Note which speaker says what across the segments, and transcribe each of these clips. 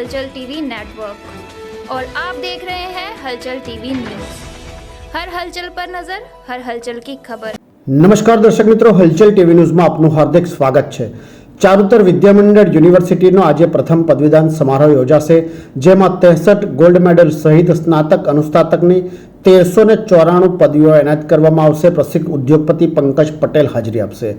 Speaker 1: हलचल TV network और आप देख रहे हैं हलचल टीवी न्यूज़। हर हलचल पर नजर, हर हलचल की खबर।
Speaker 2: नमस्कार दर्शक मित्रों, हलचल टीवी न्यूज़ में आपનું हार्दिक સ્વાગત છે। ચારુતર વિદ્યામંડળ યુનિવર્સિટીનો આજે પ્રથમ પદવીદાન સમારોહ યોજાશે, જેમાં 63 ગોલ્ડ મેડલ સહિત સ્નાતક અનુસ્નાતકની 1394 પદવીઓ એનાયત કરવામાં આવશે। પ્રસિદ્ધ ઉદ્યોગપતિ પંકજ પટેલ હાજરી આપશે।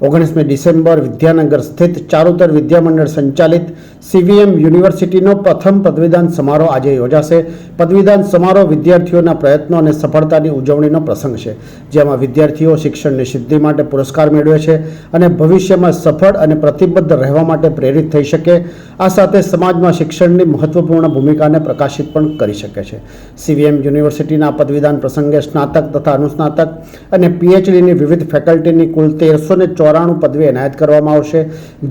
Speaker 2: 19મી ડિસેમ્બર વિદ્યાનગર સ્થિત ચારુતર વિદ્યામંડળ સંચાલિત સીવીએમ યુનિવર્સિટીનો પ્રથમ પદવીદાન સમારોહ આજે યોજાશે। પદવીદાન સમારોહ વિદ્યાર્થીઓના પ્રયત્નો અને સફળતાની ઉજવણીનો પ્રસંગ છે, જેમાં વિદ્યાર્થીઓ શિક્ષણની સિદ્ધિ માટે પુરસ્કાર મેળવે છે અને ભવિષ્યમાં સફળ અને પ્રતિબદ્ધ રહેવા માટે પ્રેરિત થઈ શકે, આ સાથે સમાજમાં શિક્ષણની મહત્વપૂર્ણ ભૂમિકાને પ્રકાશિત પણ કરી શકે છે। સીવીએમ યુનિવર્સિટીના પદવીદાન પ્રસંગે સ્નાતક તથા અનુસ્નાતક અને પીએચડીની વિવિધ ફેકલ્ટીની કુલ 1394 પદવી એનાયત કરવામાં આવશે,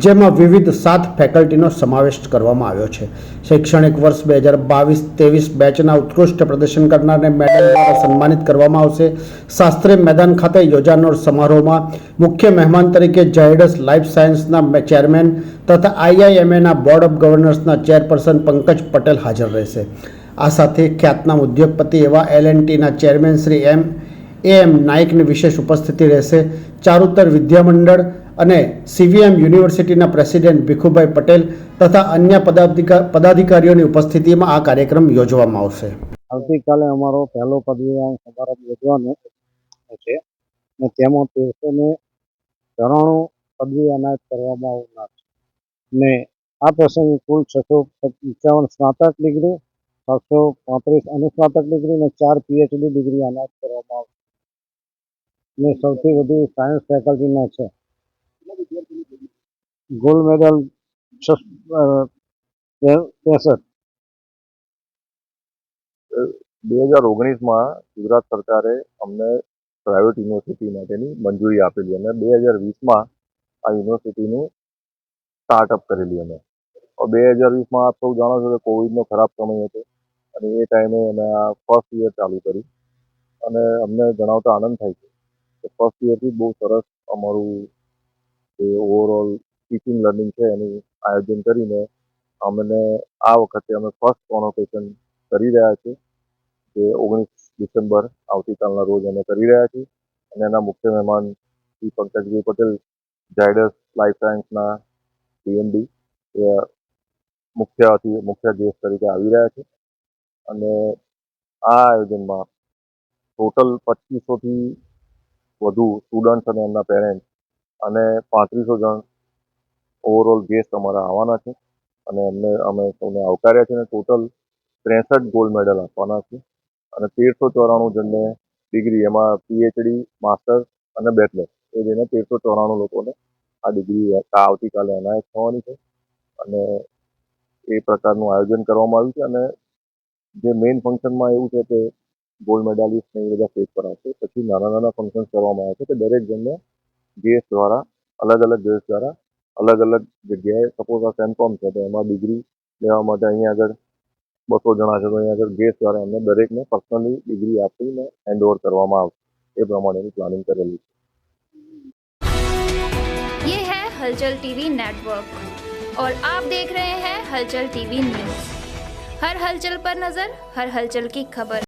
Speaker 2: જેમાં વિવિધ 7 ફેકલ્ટીનો સમાવેશ કરવામાં આવ્યો છે। શૈક્ષણિક વર્ષ 2022-23 બેચના ઉત્કૃષ્ટ પ્રદર્શન કરનારને મેડલ દ્વારા સન્માનિત કરવામાં આવશે। શાસ્ત્રી મેદાન ખાતે યોજાનાર સમારોહમાં મુખ્ય મહેમાન તરીકે ઝાયડસ લાઈફ સાયન્સના ચેરમેન તથા આઈઆઈએમએના બોર્ડ ઓફ ગવર્નર્સના ચેરપર્સન પંકજ પટેલ હાજર રહેશે। આ સાથે ખ્યાતનામ ઉદ્યોગપતિ એવા એલએનટીના ચેરમેન શ્રી એમ નાયકની વિશેષ ઉપસ્થિતિ રહેશે। ચારુતર વિદ્યામંડળ અને સીવીએમ યુનિવર્સિટીના પ્રેસિડેન્ટ ભીખુભાઈ પટેલ તથા અન્ય પદાધિકારીઓની ઉપસ્થિતિમાં આ કાર્યક્રમ યોજવામાં આવશે।
Speaker 3: આવતીકાલે અમારો પહેલો પદવીદાન સમારોહ યોજવાનો છે અને તેમાં 1394 પદવી એનાયત કરવામાં આવનાર છે ને આ પ્રસંગે કુલ 655 સ્નાતક ડિગ્રી, 735 અનુસ્નાતક ડિગ્રી અને 4 પીએચડી ડિગ્રી એનાયત કરવામાં આવશે ને સૌથી વધુ સાયન્સ ફેકલ્ટીના છે। Gold medal 63।
Speaker 4: 2019માં ગુજરાત સરકારે અમને પ્રાઇવેટ યુનિવર્સિટી માટેની મંજૂરી આપેલી અને 2020માં આ યુનિવર્સિટીનું સ્ટાર્ટઅપ કરેલી અમે। 2020માં આપ સૌ જાણો છો કે કોવિડનો ખરાબ સમય હતો અને એ ટાઈમે અમે આ ફર્સ્ટ યર ચાલુ કરી અને અમને જણાવતા આનંદ થાય છે કે ફર્સ્ટ યરથી બહુ સરસ અમારું જે ઓવરઓલ ટીચિંગ લર્નિંગ છે એનું આયોજન કરીને અમને આ વખતે અમે ફર્સ્ટ કોનોકેશન કરી રહ્યા છીએ, જે 19 ડિસેમ્બર આવતીકાલના રોજ અમે કરી રહ્યા છીએ અને એના મુખ્ય મહેમાન શ્રી પંકજભાઈ પટેલ, ઝાયડસ લાઈફ સાયન્સના પીએમડી, એ મુખ્ય ગેસ્ટ તરીકે આવી રહ્યા છે અને આ આયોજનમાં ટોટલ 2500થી વધુ સ્ટુડન્ટ્સ અને એમના પેરેન્ટ્સ અને 3500 જણ ઓવરઓલ ગેસ્ટ અમારા આવવાના છે અને અમે સૌને આવકાર્યા છે અને ટોટલ 63 ગોલ્ડ મેડલ આપવાના છે અને 1394 જણને ડિગ્રી, એમાં પીએચડી, માસ્ટર્સ અને બેચલર, એ જઈને 1394 લોકોને આ ડિગ્રી આવતીકાલે એનાયત થવાની છે અને એ પ્રકારનું આયોજન કરવામાં આવ્યું છે અને જે મેઇન ફંક્શનમાં એવું છે કે ગોલ્ડ મેડાલિસ્ટને એ બધા સ્ટેજ પર આવશે, પછી નાના ફંક્શન કરવામાં આવે છે કે દરેક જણને ગેસ્ટ દ્વારા અલગ અલગ જગ્યાએ, સપોઝ આ સેન્ટકોમ છે તો એમાં ડિગ્રી લેવા માટે અહીંયા આગળ 200 જણા છે તો અહીંયા આગળ ગેસ્ટ દ્વારા એમને દરેકને પર્સનલી ડિગ્રી આપીને હેન્ડ ઓવર કરવામાં આવશે, એ પ્રમાણેની પ્લાનિંગ કરેલી છે।
Speaker 1: ये है हलचल टीवी नेटवर्क और आप देख रहे हैं हलचल टीवी न्यूज़। हर हलचल पर नजर, हर हलचल की खबर।